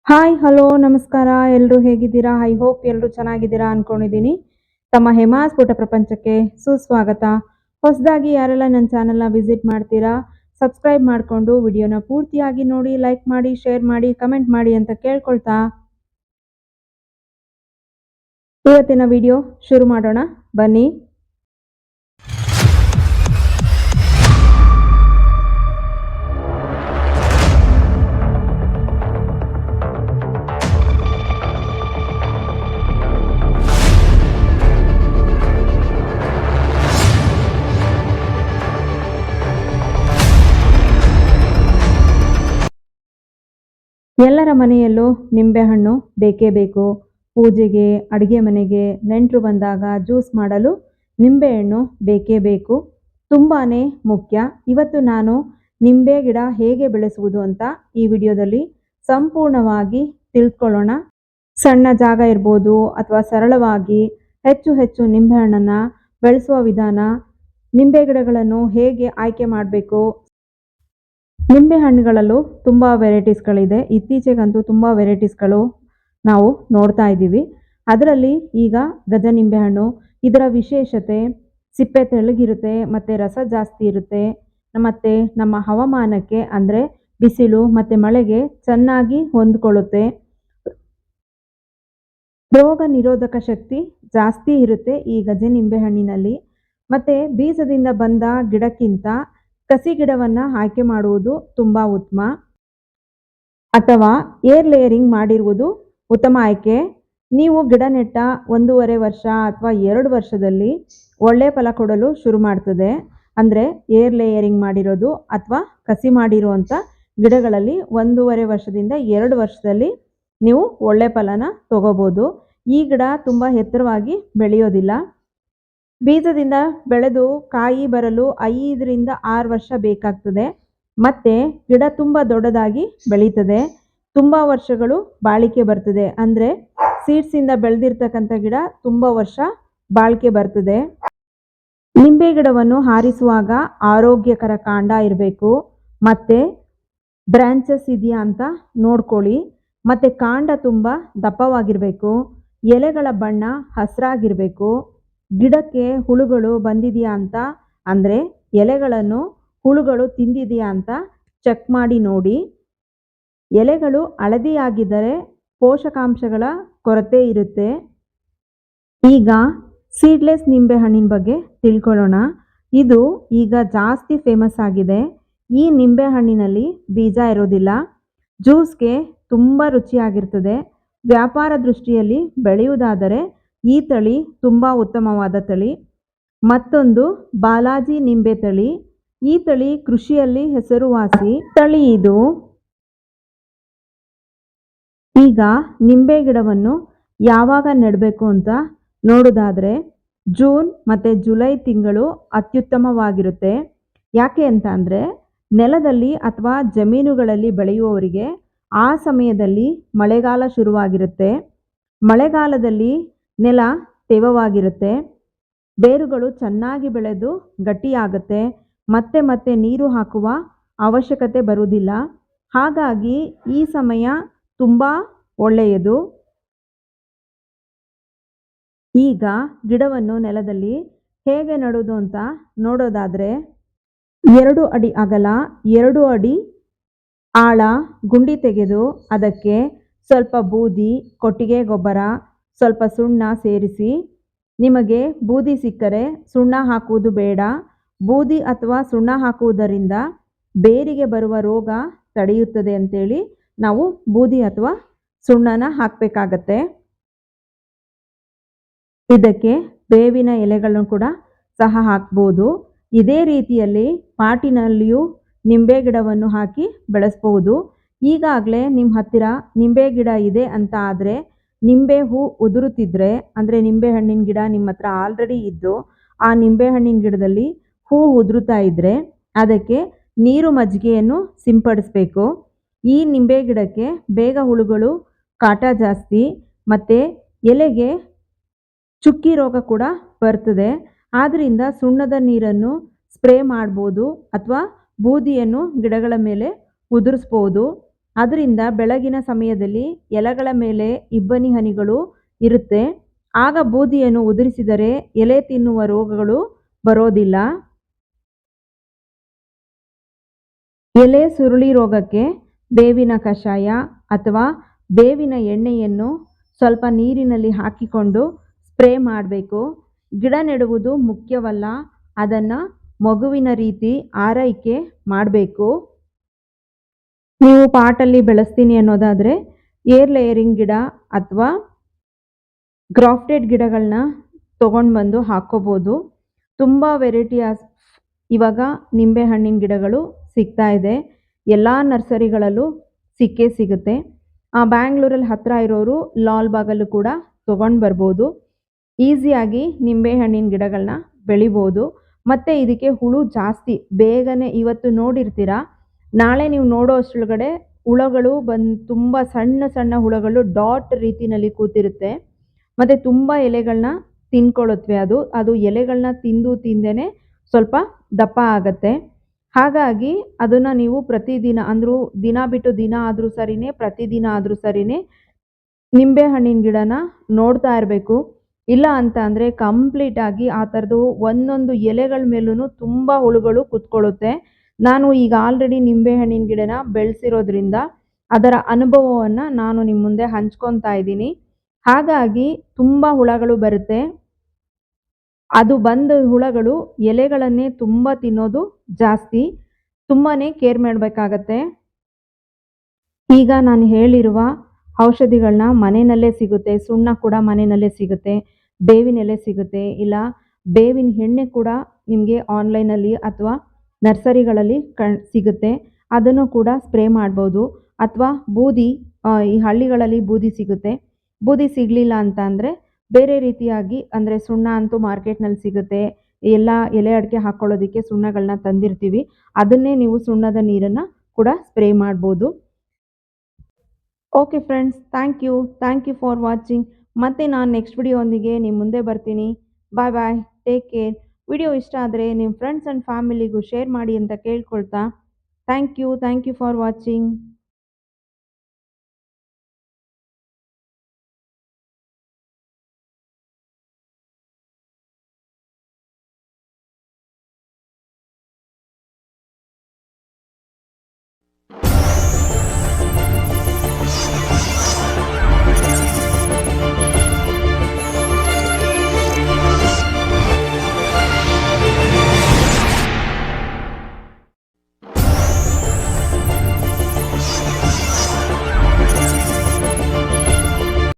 Hi hello ನಮಸ್ಕಾರ. ಎಲ್ಲರೂ ಹೇಗಿದ್ದೀರಾ? ಐ ಹೋಪ್ ಎಲ್ಲರೂ ಚೆನ್ನಾಗಿದ್ದೀರಾ ಅನ್ಕೊಂಡಿದ್ದೀನಿ. ತಮ್ಮ ಹೇಮಾಸ್ ಪುಟ ಪ್ರಪಂಚಕ್ಕೆ ಸುಸ್ವಾಗತ. ಹೊಸದಾಗಿ ಯಾರೆಲ್ಲ ನನ್ನ ಚಾನಲ್ನ ವಿಸಿಟ್ ಮಾಡ್ತೀರಾ, ಸಬ್ಸ್ಕ್ರೈಬ್ ಮಾಡಿಕೊಂಡು ವಿಡಿಯೋನ ಪೂರ್ತಿಯಾಗಿ ನೋಡಿ, ಲೈಕ್ ಮಾಡಿ, ಶೇರ್ ಮಾಡಿ, ಕಮೆಂಟ್ ಮಾಡಿ ಅಂತ ಕೇಳ್ಕೊಳ್ತಾ ಇವತ್ತಿನ ವಿಡಿಯೋ ಶುರು ಮಾಡೋಣ ಬನ್ನಿ. ಎಲ್ಲರ ಮನೆಯಲ್ಲೂ ನಿಂಬೆಹಣ್ಣು ಬೇಕೇ ಬೇಕು. ಪೂಜೆಗೆ, ಅಡುಗೆ ಮನೆಗೆ, ನೆಂಟರು ಬಂದಾಗ ಜ್ಯೂಸ್ ಮಾಡಲು ನಿಂಬೆಹಣ್ಣು ಬೇಕೇ ಬೇಕು. ತುಂಬಾ ಮುಖ್ಯ. ಇವತ್ತು ನಾನು ನಿಂಬೆ ಗಿಡ ಹೇಗೆ ಬೆಳೆಸುವುದು ಅಂತ ಈ ವಿಡಿಯೋದಲ್ಲಿ ಸಂಪೂರ್ಣವಾಗಿ ತಿಳ್ಕೊಳ್ಳೋಣ. ಸಣ್ಣ ಜಾಗ ಇರ್ಬೋದು ಅಥವಾ ಸರಳವಾಗಿ ಹೆಚ್ಚು ಹೆಚ್ಚು ನಿಂಬೆಹಣ್ಣನ್ನು ಬೆಳೆಸುವ ವಿಧಾನ, ನಿಂಬೆ ಗಿಡಗಳನ್ನು ಹೇಗೆ ಆಯ್ಕೆ ಮಾಡಬೇಕು. ನಿಂಬೆ ಹಣ್ಣುಗಳಲ್ಲೂ ತುಂಬ ವೆರೈಟೀಸ್ಗಳಿದೆ. ಇತ್ತೀಚೆಗಂತೂ ತುಂಬ ವೆರೈಟೀಸ್ಗಳು ನಾವು ನೋಡ್ತಾ ಇದ್ದೀವಿ. ಅದರಲ್ಲಿ ಈಗ ಗಜ ನಿಂಬೆಹಣ್ಣು, ಇದರ ವಿಶೇಷತೆ ಸಿಪ್ಪೆ ತೆಳ್ಳಗಿರುತ್ತೆ ಮತ್ತು ರಸ ಜಾಸ್ತಿ ಇರುತ್ತೆ, ಮತ್ತು ನಮ್ಮ ಹವಾಮಾನಕ್ಕೆ ಅಂದರೆ ಬಿಸಿಲು ಮತ್ತು ಮಳೆಗೆ ಚೆನ್ನಾಗಿ ಹೊಂದ್ಕೊಳ್ಳುತ್ತೆ. ರೋಗ ನಿರೋಧಕ ಶಕ್ತಿ ಜಾಸ್ತಿ ಇರುತ್ತೆ ಈ ಗಜ ನಿಂಬೆಹಣ್ಣಿನಲ್ಲಿ. ಮತ್ತು ಬೀಜದಿಂದ ಬಂದ ಗಿಡಕ್ಕಿಂತ ಕಸಿ ಗಿಡವನ್ನು ಆಯ್ಕೆ ಮಾಡುವುದು ತುಂಬ ಉತ್ತಮ, ಅಥವಾ ಏರ್ ಲೇಯರಿಂಗ್ ಮಾಡಿರುವುದು ಉತ್ತಮ ಆಯ್ಕೆ. ನೀವು ಗಿಡ ನೆಟ್ಟ 1.5 ವರ್ಷ ಅಥವಾ 2 ವರ್ಷದಲ್ಲಿ ಒಳ್ಳೆ ಫಲ ಕೊಡಲು ಶುರು ಮಾಡ್ತದೆ. ಅಂದರೆ ಏರ್ ಲೇಯರಿಂಗ್ ಮಾಡಿರೋದು ಅಥವಾ ಕಸಿ ಮಾಡಿರುವಂಥ ಗಿಡಗಳಲ್ಲಿ 1.5 ವರ್ಷದಿಂದ 2 ವರ್ಷದಲ್ಲಿ ನೀವು ಒಳ್ಳೆ ಫಲನ ತಗೋಬೋದು. ಈ ಗಿಡ ತುಂಬ ಎತ್ತರವಾಗಿ ಬೆಳೆಯೋದಿಲ್ಲ. ಬೀಜದಿಂದ ಬೆಳೆದು ಕಾಯಿ ಬರಲು 5 ರಿಂದ 6 ವರ್ಷ ಬೇಕಾಗ್ತದೆ. ಮತ್ತು ಗಿಡ ತುಂಬ ದೊಡ್ಡದಾಗಿ ಬೆಳೀತದೆ, ತುಂಬ ವರ್ಷಗಳು ಬಾಳಿಕೆ ಬರ್ತದೆ. ಅಂದರೆ ಸೀಡ್ಸಿಂದ ಬೆಳೆದಿರ್ತಕ್ಕಂಥ ಗಿಡ ತುಂಬ ವರ್ಷ ಬಾಳಿಕೆ ಬರ್ತದೆ. ನಿಂಬೆ ಗಿಡವನ್ನು ಹಾರಿಸುವಾಗ ಆರೋಗ್ಯಕರ ಕಾಂಡ ಇರಬೇಕು, ಮತ್ತು ಬ್ರಾಂಚಸ್ ಇದೆಯಾ ಅಂತ ನೋಡ್ಕೊಳ್ಳಿ. ಮತ್ತು ಕಾಂಡ ತುಂಬ ದಪ್ಪವಾಗಿರಬೇಕು, ಎಲೆಗಳ ಬಣ್ಣ ಹಸಿರಾಗಿರಬೇಕು. ಗಿಡಕ್ಕೆ ಹುಳುಗಳು ಬಂದಿದೆಯಾ ಅಂತ, ಅಂದರೆ ಎಲೆಗಳನ್ನು ಹುಳುಗಳು ತಿಂದಿದೆಯಾ ಅಂತ ಚೆಕ್ ಮಾಡಿ ನೋಡಿ. ಎಲೆಗಳು ಹಳದಿಯಾಗಿದ್ದರೆ ಪೋಷಕಾಂಶಗಳ ಕೊರತೆ ಇರುತ್ತೆ. ಈಗ ಸೀಡ್ಲೆಸ್ ನಿಂಬೆಹಣ್ಣಿನ ಬಗ್ಗೆ ತಿಳ್ಕೊಳ್ಳೋಣ. ಇದು ಈಗ ಜಾಸ್ತಿ ಫೇಮಸ್ ಆಗಿದೆ. ಈ ನಿಂಬೆಹಣ್ಣಿನಲ್ಲಿ ಬೀಜ ಇರೋದಿಲ್ಲ. ಜ್ಯೂಸ್ಗೆ ತುಂಬ ರುಚಿಯಾಗಿರ್ತದೆ. ವ್ಯಾಪಾರ ದೃಷ್ಟಿಯಲ್ಲಿ ಬೆಳೆಯುವುದಾದರೆ ಈ ತಳಿ ತುಂಬ ಉತ್ತಮವಾದ ತಳಿ. ಮತ್ತೊಂದು ಬಾಲಾಜಿ ನಿಂಬೆ ತಳಿ. ಈ ತಳಿ ಕೃಷಿಯಲ್ಲಿ ಹೆಸರುವಾಸಿ ತಳಿ ಇದು. ಈಗ ನಿಂಬೆ ಗಿಡವನ್ನು ಯಾವಾಗ ನೆಡಬೇಕು ಅಂತ ನೋಡೋದಾದರೆ ಜೂನ್ ಮತ್ತು ಜುಲೈ ತಿಂಗಳು ಅತ್ಯುತ್ತಮವಾಗಿರುತ್ತೆ. ಯಾಕೆ ಅಂತ ಅಂದರೆ ನೆಲದಲ್ಲಿ ಅಥವಾ ಜಮೀನುಗಳಲ್ಲಿ ಬೆಳೆಯುವವರಿಗೆ ಆ ಸಮಯದಲ್ಲಿ ಮಳೆಗಾಲ ಶುರುವಾಗಿರುತ್ತೆ. ಮಳೆಗಾಲದಲ್ಲಿ ನೆಲ ತೇವವಾಗಿರುತ್ತೆ, ಬೇರುಗಳು ಚೆನ್ನಾಗಿ ಬೆಳೆದು ಗಟ್ಟಿಯಾಗುತ್ತೆ, ಮತ್ತೆ ಮತ್ತೆ ನೀರು ಹಾಕುವ ಅವಶ್ಯಕತೆ ಬರುವುದಿಲ್ಲ. ಹಾಗಾಗಿ ಈ ಸಮಯ ತುಂಬ ಒಳ್ಳೆಯದು. ಈಗ ಗಿಡವನ್ನು ನೆಲದಲ್ಲಿ ಹೇಗೆ ನೆಡೋದು ಅಂತ ನೋಡೋದಾದರೆ 2 ಅಡಿ ಅಗಲ, 2 ಅಡಿ ಆಳ ಗುಂಡಿ ತೆಗೆದು ಅದಕ್ಕೆ ಸ್ವಲ್ಪ ಬೂದಿ, ಕೊಟ್ಟಿಗೆ ಗೊಬ್ಬರ, ಸ್ವಲ್ಪ ಸುಣ್ಣ ಸೇರಿಸಿ. ನಿಮಗೆ ಬೂದಿ ಸಿಕ್ಕರೆ ಸುಣ್ಣ ಹಾಕುವುದು ಬೇಡ. ಬೂದಿ ಅಥವಾ ಸುಣ್ಣ ಹಾಕುವುದರಿಂದ ಬೇರಿಗೆ ಬರುವ ರೋಗ ತಡೆಯುತ್ತದೆ ಅಂತೇಳಿ ನಾವು ಬೂದಿ ಅಥವಾ ಸುಣ್ಣನ ಹಾಕಬೇಕಾಗತ್ತೆ. ಇದಕ್ಕೆ ಬೇವಿನ ಎಲೆಗಳನ್ನು ಕೂಡ ಸಹ ಹಾಕ್ಬೋದು. ಇದೇ ರೀತಿಯಲ್ಲಿ ಪಾಟಿನಲ್ಲಿಯೂ ನಿಂಬೆ ಗಿಡವನ್ನು ಹಾಕಿ ಬೆಳೆಸ್ಬೋದು. ಈಗಾಗಲೇ ನಿಮ್ಮ ಹತ್ತಿರ ನಿಂಬೆ ಗಿಡ ಇದೆ ಅಂತ ಆದರೆ, ನಿಂಬೆ ಹೂ ಉದುರುತ್ತಿದ್ರೆ, ಅಂದರೆ ನಿಂಬೆ ಹಣ್ಣಿನ ಗಿಡ ನಿಮ್ಮ ಹತ್ರ ಆಲ್ರೆಡಿ ಇದ್ದು ಆ ನಿಂಬೆ ಹಣ್ಣಿನ ಗಿಡದಲ್ಲಿ ಹೂ ಉದುರುತ್ತಾ ಇದ್ದರೆ ಅದಕ್ಕೆ ನೀರು ಮಜ್ಜಿಗೆಯನ್ನು ಸಿಂಪಡಿಸಬೇಕು. ಈ ನಿಂಬೆ ಗಿಡಕ್ಕೆ ಬೇಗ ಹುಳುಗಳು ಕಾಟ ಜಾಸ್ತಿ, ಮತ್ತು ಎಲೆಗೆ ಚುಕ್ಕಿ ರೋಗ ಕೂಡ ಬರ್ತದೆ. ಆದ್ದರಿಂದ ಸುಣ್ಣದ ನೀರನ್ನು ಸ್ಪ್ರೇ ಮಾಡ್ಬೋದು ಅಥವಾ ಬೂದಿಯನ್ನು ಗಿಡಗಳ ಮೇಲೆ ಉದುರಿಸ್ಬೋದು. ಅದರಿಂದ ಬೆಳಗಿನ ಸಮಯದಲ್ಲಿ ಎಲೆಗಳ ಮೇಲೆ ಇಬ್ಬನಿ ಹನಿಗಳು ಇರುತ್ತೆ. ಆಗ ಬೂದಿಯನ್ನು ಉದುರಿಸಿದರೆ ಎಲೆ ತಿನ್ನುವ ರೋಗಗಳು ಬರೋದಿಲ್ಲ. ಎಲೆ ಸುರುಳಿ ರೋಗಕ್ಕೆ ಬೇವಿನ ಕಷಾಯ ಅಥವಾ ಬೇವಿನ ಎಣ್ಣೆಯನ್ನು ಸ್ವಲ್ಪ ನೀರಿನಲ್ಲಿ ಹಾಕಿಕೊಂಡು ಸ್ಪ್ರೇ ಮಾಡಬೇಕು. ಗಿಡ ನೆಡುವುದು ಮುಖ್ಯವಲ್ಲ, ಅದನ್ನು ಮಗುವಿನ ರೀತಿ ಆರೈಕೆ ಮಾಡಬೇಕು. ನೀವು ಪಾಟಲ್ಲಿ ಬೆಳೆಸ್ತೀನಿ ಅನ್ನೋದಾದರೆ ಏರ್ ಲೇಯರಿಂಗ್ ಗಿಡ ಅಥವಾ ಗ್ರಾಫ್ಟೆಡ್ ಗಿಡಗಳನ್ನ ತೊಗೊಂಡು ಬಂದು ಹಾಕ್ಕೋಬೋದು. ತುಂಬ ವೆರೈಟಿ ಇವಾಗ ನಿಂಬೆ ಹಣ್ಣಿನ ಗಿಡಗಳು ಸಿಗ್ತಾ ಇದೆ. ಎಲ್ಲ ನರ್ಸರಿಗಳಲ್ಲೂ ಸಿಕ್ಕೇ ಸಿಗುತ್ತೆ. ಬ್ಯಾಂಗ್ಳೂರಲ್ಲಿ ಹತ್ತಿರ ಇರೋರು ಲಾಲ್ಬಾಗಲ್ಲೂ ಕೂಡ ತೊಗೊಂಡು ಬರ್ಬೋದು. ಈಸಿಯಾಗಿ ನಿಂಬೆ ಹಣ್ಣಿನ ಗಿಡಗಳನ್ನ ಬೆಳಿಬೋದು. ಮತ್ತು ಇದಕ್ಕೆ ಹುಳು ಜಾಸ್ತಿ, ಬೇಗನೆ ಇವತ್ತು ನೋಡಿರ್ತೀರ, ನಾಳೆ ನೀವು ನೋಡೋ ಅಷ್ಟರೊಳಗಡೆ ಹುಳಗಳು ತುಂಬ ಸಣ್ಣ ಸಣ್ಣ ಹುಳಗಳು ಡಾಟ್ ರೀತಿಯಲ್ಲಿ ಕೂತಿರುತ್ತೆ. ಮತ್ತು ತುಂಬ ಎಲೆಗಳನ್ನ ತಿನ್ಕೊಳ್ಳುತ್ತವೆ. ಅದು ಎಲೆಗಳನ್ನ ತಿಂದೇನೆ ಸ್ವಲ್ಪ ದಪ್ಪ ಆಗುತ್ತೆ. ಹಾಗಾಗಿ ಅದನ್ನು ನೀವು ಪ್ರತಿದಿನ ಅಂದರೂ ದಿನ ಬಿಟ್ಟು ದಿನ ಆದರೂ ಸರಿನೇ, ಪ್ರತಿದಿನ ಆದರೂ ಸರಿನೇ ನಿಂಬೆ ಹಣ್ಣಿನ ಗಿಡನ ನೋಡ್ತಾ ಇರಬೇಕು. ಇಲ್ಲ ಅಂತ ಅಂದರೆ ಕಂಪ್ಲೀಟಾಗಿ ಆ ಥರದ್ದು ಒಂದೊಂದು ಎಲೆಗಳ ಮೇಲೂ ತುಂಬ ಹುಳುಗಳು ಕೂತ್ಕೊಳ್ಳುತ್ತೆ. ನಾನು ಈಗ ಆಲ್ರೆಡಿ ನಿಂಬೆ ಹಣ್ಣಿನ ಗಿಡನ ಬೆಳೆಸಿರೋದ್ರಿಂದ ಅದರ ಅನುಭವವನ್ನು ನಾನು ನಿಮ್ಮ ಮುಂದೆ ಹಂಚ್ಕೊತಾ ಇದ್ದೀನಿ. ಹಾಗಾಗಿ ತುಂಬ ಹುಳಗಳು ಬರುತ್ತೆ. ಅದು ಬಂದ ಹುಳಗಳು ಎಲೆಗಳನ್ನೇ ತುಂಬ ತಿನ್ನೋದು ಜಾಸ್ತಿ. ತುಂಬಾ ಕೇರ್ ಮಾಡಬೇಕಾಗತ್ತೆ. ಈಗ ನಾನು ಹೇಳಿರುವ ಔಷಧಿಗಳನ್ನ ಮನೆಯಲ್ಲೇ ಸಿಗುತ್ತೆ. ಸುಣ್ಣ ಕೂಡ ಮನೆಯಲ್ಲೇ ಸಿಗುತ್ತೆ. ಬೇವಿನ ಎಲೆ ಸಿಗುತ್ತೆ. ಇಲ್ಲ ಬೇವಿನ ಎಣ್ಣೆ ಕೂಡ ನಿಮಗೆ ಆನ್ಲೈನಲ್ಲಿ ಅಥವಾ ನರ್ಸರಿಗಳಲ್ಲಿ ಸಿಗುತ್ತೆ. ಅದನ್ನು ಕೂಡ ಸ್ಪ್ರೇ ಮಾಡ್ಬೋದು. ಅಥವಾ ಬೂದಿ, ಈ ಹಳ್ಳಿಗಳಲ್ಲಿ ಬೂದಿ ಸಿಗುತ್ತೆ. ಬೂದಿ ಸಿಗಲಿಲ್ಲ ಅಂತ ಅಂದರೆ ಬೇರೆ ರೀತಿಯಾಗಿ, ಅಂದರೆ ಸುಣ್ಣ ಅಂತೂ ಮಾರ್ಕೆಟ್ನಲ್ಲಿ ಸಿಗುತ್ತೆ. ಎಲ್ಲ ಎಲೆ ಅಡಿಕೆ ಹಾಕ್ಕೊಳ್ಳೋದಕ್ಕೆ ಸುಣ್ಣಗಳನ್ನ ತಂದಿರ್ತೀವಿ. ಅದನ್ನೇ ನೀವು ಸುಣ್ಣದ ನೀರನ್ನು ಕೂಡ ಸ್ಪ್ರೇ ಮಾಡ್ಬೋದು. Okay friends, thank you for watching. ಮತ್ತೆ ನಾನು ನೆಕ್ಸ್ಟ್ ವಿಡಿಯೋಂದಿಗೆ ನಿಮ್ಮ ಮುಂದೆ ಬರ್ತೀನಿ. Bye bye, take care. Video ಇಷ್ಟ ಆದರೆ ನಿಮ್ಮ ಫ್ರೆಂಡ್ಸ್ ಆ್ಯಂಡ್ ಫ್ಯಾಮಿಲಿಗೂ ಶೇರ್ ಮಾಡಿ ಅಂತ ಕೇಳ್ಕೊಳ್ತಾ ಥ್ಯಾಂಕ್ ಯು ಫಾರ್ ವಾಚಿಂಗ್.